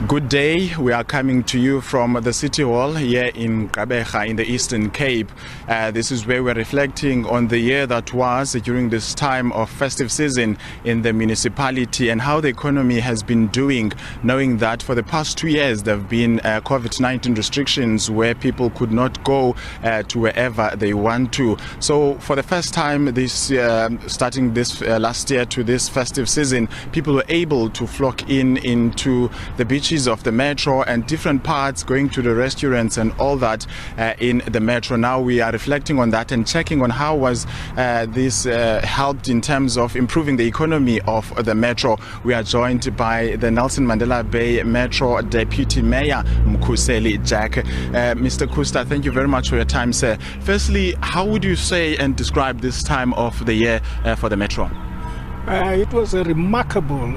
Good day. We are coming to you from the City Hall here in Gqeberha in the Eastern Cape. This is where we're reflecting on the year that was during this time of festive season in the municipality and how the economy has been doing, knowing that for the past 2 years there have been COVID-19 restrictions where people could not go to wherever they want to. So for the first time this starting this last year to this festive season, people were able to flock into the beaches of the metro and different parts, going to the restaurants and all that in the metro. Now we are reflecting on that and checking on how was this helped in terms of improving the economy of the metro. We are joined by the Nelson Mandela Bay Metro Deputy Mayor Khusta Jack. Mr. Khusta, thank you very much for your time, sir. Firstly, how would you say and describe this time of the year for the metro? It was a remarkable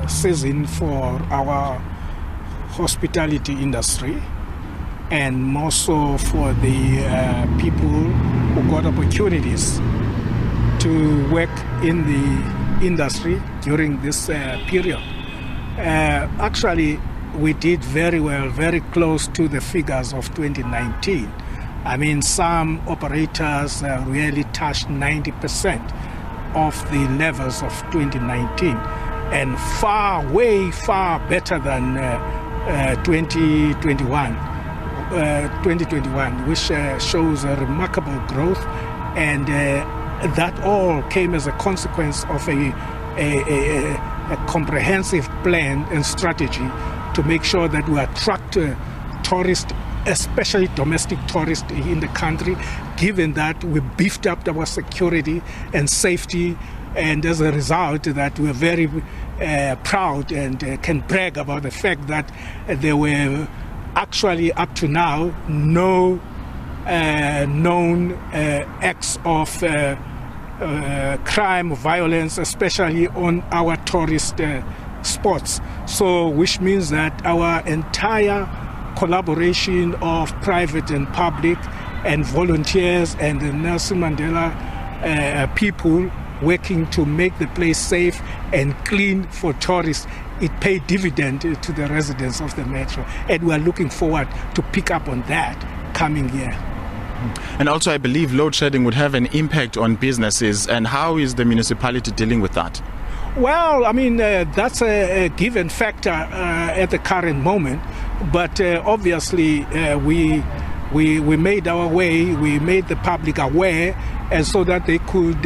season for our hospitality industry, and more so for the people who got opportunities to work in the industry during this period. Actually, we did very well, very close to the figures of 2019. I mean, some operators really touched 90% of the levels of 2019, and way far better than 2021, which shows a remarkable growth, and that all came as a consequence of a comprehensive plan and strategy to make sure that we attract tourists, especially domestic tourists in the country, given that we beefed up our security and safety, and as a result that we're very proud and can brag about the fact that there were actually up to now no known acts of crime, violence, especially on our tourist spots. So which means that our entire collaboration of private and public and volunteers and the Nelson Mandela people working to make the place safe and clean for tourists, it paid dividend to the residents of the metro, and we are looking forward to pick up on that coming year. And also I believe load shedding would have an impact on businesses, and how is the municipality dealing with that? Well, I mean, that's a given factor at the current moment, but obviously we made our way, we made the public aware, and so that they could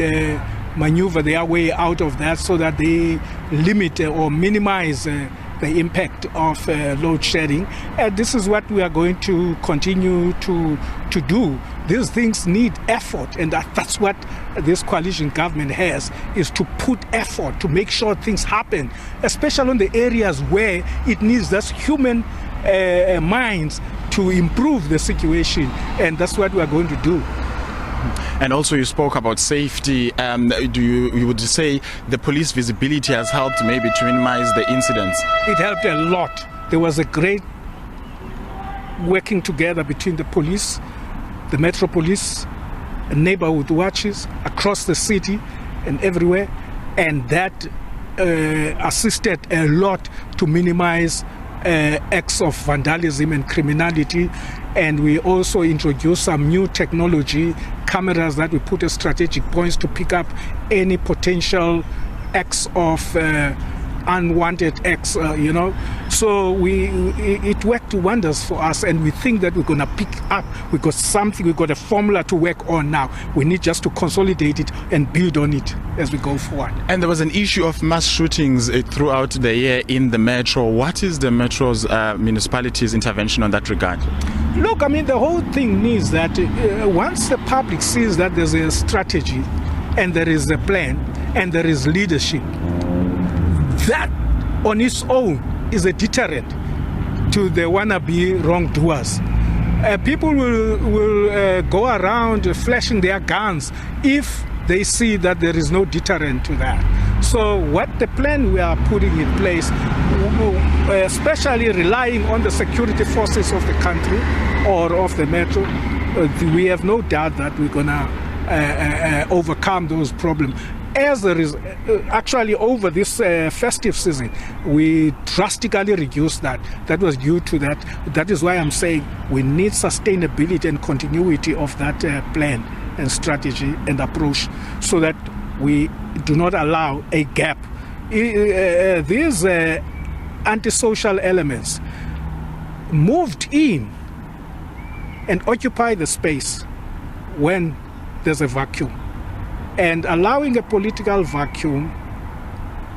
maneuver their way out of that, so that they limit or minimize the impact of load shedding. And this is what we are going to continue to do. These things need effort, and that's what this coalition government has, is to put effort to make sure things happen, especially in the areas where it needs those human minds to improve the situation, and that's what we are going to do. And also you spoke about safety. You would say the police visibility has helped maybe to minimize the incidents? It helped a lot. There was a great working together between the police, the Metro Police, neighborhood watches across the city and everywhere, and that assisted a lot to minimize acts of vandalism and criminality. And we also introduced some new technology, cameras that we put at strategic points to pick up any potential acts of unwanted acts, So it worked wonders for us, and we think that we're going to pick up. We got something, we got a formula to work on now. We need just to consolidate it and build on it as we go forward. And there was an issue of mass shootings throughout the year in the metro. What is the metro's municipality's intervention on that regard? Look, I mean, the whole thing means that once the public sees that there's a strategy and there is a plan and there is leadership, that on its own is a deterrent to the wannabe wrongdoers. People will go around flashing their guns if they see that there is no deterrent to that. So what the plan we are putting in place, especially relying on the security forces of the country or of the metro, we have no doubt that we're going to overcome those problems. Actually, over this festive season, we drastically reduced that. That was due to that. That is why I'm saying we need sustainability and continuity of that plan and strategy and approach, so that we do not allow a gap. These antisocial elements moved in and occupy the space when there's a vacuum. And allowing a political vacuum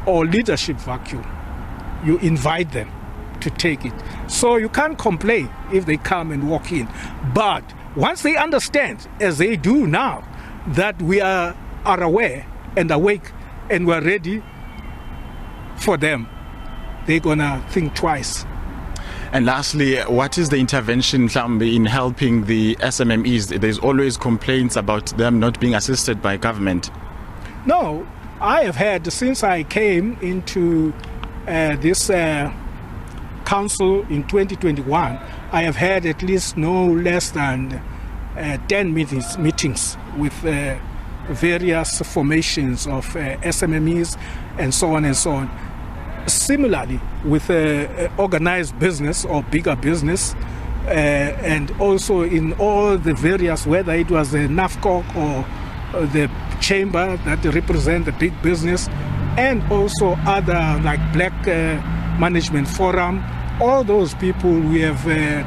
or leadership vacuum, you invite them to take it. So you can't complain if they come and walk in. But once they understand, as they do now, that we are aware and awake and we're ready for them, they're gonna think twice. And lastly, what is the intervention in helping the SMMEs? There's always complaints about them not being assisted by government. No, I have had, since I came into this council in 2021, I have had at least no less than 10 meetings with various formations of SMMEs and so on and so on. Similarly, with organized business or bigger business, and also in all the various, whether it was the NAFCOC or the chamber that represent the big business, and also other like Black Management Forum, all those people, we have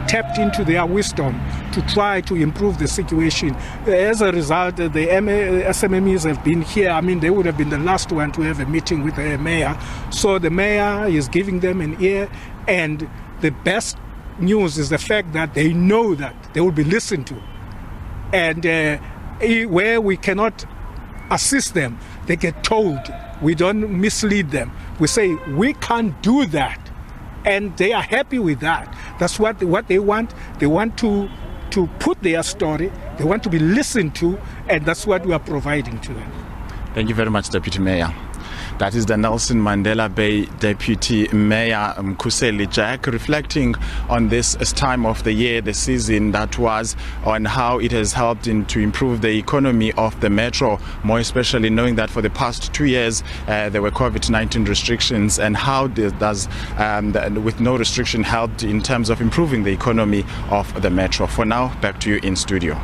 tapped into their wisdom to try to improve the situation. As a result, the SMMEs have been here. I mean, they would have been the last one to have a meeting with the mayor. So the mayor is giving them an ear, and the best news is the fact that they know that they will be listened to. And where we cannot assist them, they get told. We don't mislead them. We say, we can't do that. And they are happy with that. That's what they want. They want to put their story. They want to be listened to, and that's what we are providing to them. Thank you very much, Deputy Mayor. That is the Nelson Mandela Bay Deputy Mayor Khusta Jack, reflecting on this time of the year, the season that was, on how it has helped to improve the economy of the metro, more especially knowing that for the past 2 years there were COVID-19 restrictions, and how does with no restriction helped in terms of improving the economy of the metro. For now, back to you in studio.